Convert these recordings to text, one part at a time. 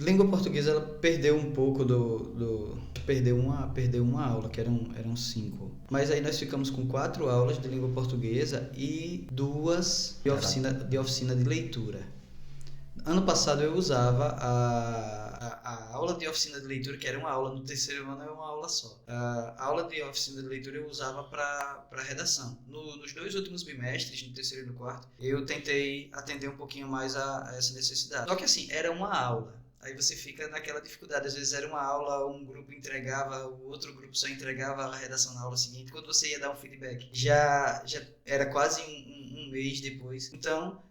Língua portuguesa ela perdeu um pouco perdeu uma aula, que eram 5. Mas aí nós ficamos com 4 aulas de língua portuguesa e 2 de oficina de leitura. Ano passado eu usava a aula de oficina de leitura, que era uma aula no terceiro ano, é uma aula só. A aula de oficina de leitura eu usava para redação. Nos 2 últimos bimestres, no terceiro e no quarto, eu tentei atender um pouquinho mais a essa necessidade. Só que assim, era uma aula. Aí você fica naquela dificuldade. Às vezes era uma aula, um grupo entregava, o outro grupo só entregava a redação na aula seguinte. Quando você ia dar um feedback, já era quase um mês depois. Então,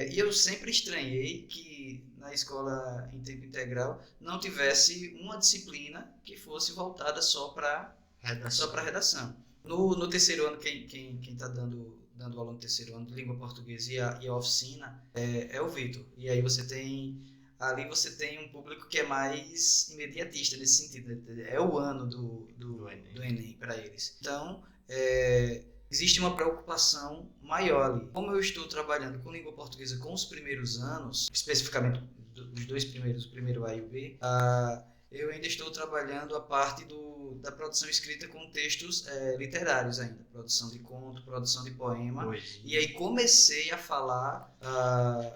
e eu sempre estranhei que na escola em tempo integral não tivesse uma disciplina que fosse voltada só para redação. No terceiro ano, quem está dando aula no terceiro ano de língua portuguesa e a oficina é o Vitor. E aí ali você tem um público que é mais imediatista nesse sentido. É o ano do Enem para eles. Então, existe uma preocupação maior ali. Como eu estou trabalhando com língua portuguesa com os primeiros anos, especificamente os 2 primeiros, o primeiro A e o B, eu ainda estou trabalhando a parte da produção escrita com textos literários ainda. Produção de conto, produção de poema. E aí comecei a falar,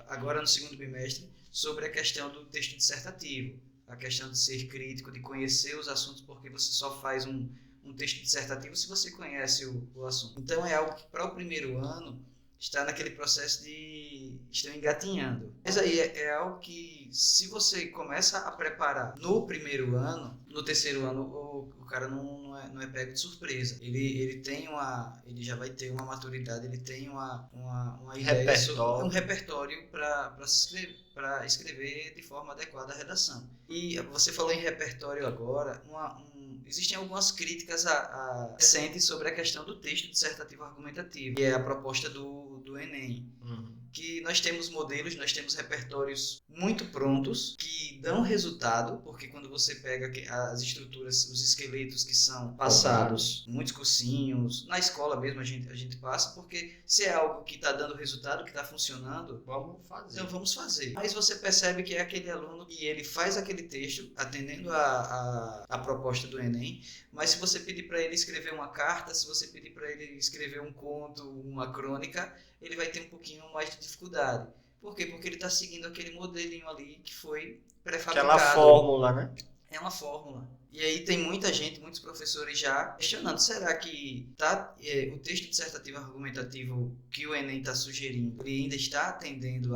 agora no segundo bimestre, sobre a questão do texto dissertativo. A questão de ser crítico, de conhecer os assuntos, porque você só faz um texto dissertativo se você conhece o assunto. Então é algo que para o primeiro ano está naquele processo de estão engatinhando. Mas aí é algo que se você começa a preparar no primeiro ano, no terceiro ano o cara não é pego de surpresa. Ele já vai ter uma maturidade, ele tem uma ideia, um repertório para escrever de forma adequada a redação. E você falou em repertório agora, existem algumas críticas recentes sobre a questão do texto dissertativo argumentativo, que é a proposta do Enem. Que nós temos modelos, nós temos repertórios muito prontos, que dão resultado, porque quando você pega as estruturas, os esqueletos que são passados, muitos cursinhos, na escola mesmo a gente passa, porque se é algo que está dando resultado, que está funcionando, então vamos fazer. Mas você percebe que é aquele aluno que ele faz aquele texto, atendendo a proposta do Enem, mas se você pedir para ele escrever uma carta, se você pedir para ele escrever um conto, uma crônica, ele vai ter um pouquinho mais de dificuldade. Por quê? Porque ele está seguindo aquele modelinho ali que foi pré-fabricado. Aquela fórmula, né? É uma fórmula. E aí tem muitos professores já questionando, será que o texto dissertativo argumentativo que o Enem está sugerindo, ele ainda está atendendo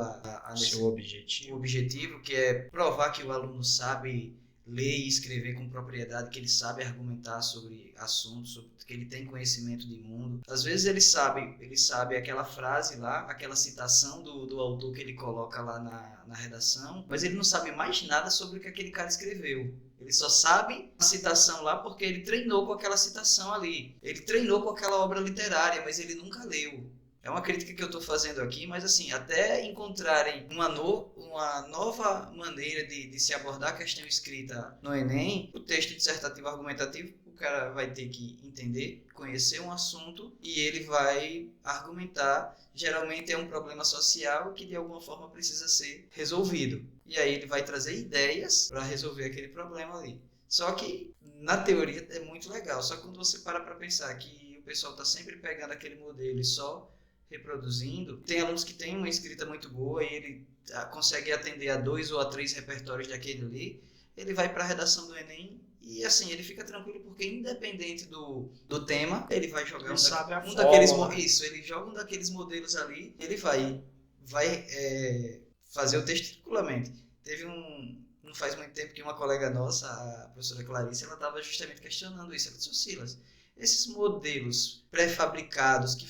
seu objetivo? O objetivo, que é provar que o aluno sabe ler e escrever com propriedade, que ele sabe argumentar sobre assuntos, que ele tem conhecimento de mundo. Às vezes ele sabe aquela frase lá, aquela citação do autor que ele coloca lá na redação, mas ele não sabe mais nada sobre o que aquele cara escreveu. Ele só sabe a citação lá porque ele treinou com aquela citação ali. Ele treinou com aquela obra literária, mas ele nunca leu. É uma crítica que eu estou fazendo aqui, mas assim, até encontrarem uma nova maneira de se abordar a questão escrita no Enem, o texto dissertativo argumentativo, o cara vai ter que entender, conhecer um assunto e ele vai argumentar. Geralmente é um problema social que de alguma forma precisa ser resolvido. E aí ele vai trazer ideias para resolver aquele problema ali. Só que na teoria é muito legal, só que quando você para pensar que o pessoal está sempre pegando aquele modelo e só reproduzindo, tem alunos que têm uma escrita muito boa e ele consegue atender a 2 ou a 3 repertórios daquele ali, ele vai para a redação do Enem e assim, ele fica tranquilo porque independente do tema, ele vai jogar ele joga um daqueles modelos ali, ele vai fazer o texto tranquilamente. Não faz muito tempo que uma colega nossa, a professora Clarice, ela estava justamente questionando isso. Ela disse, Silas, esses modelos pré-fabricados que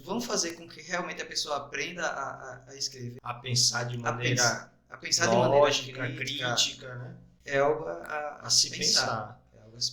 vão fazer com que realmente a pessoa aprenda a escrever, a pensar de maneira lógica, crítica, né? É algo a se pensar. Isso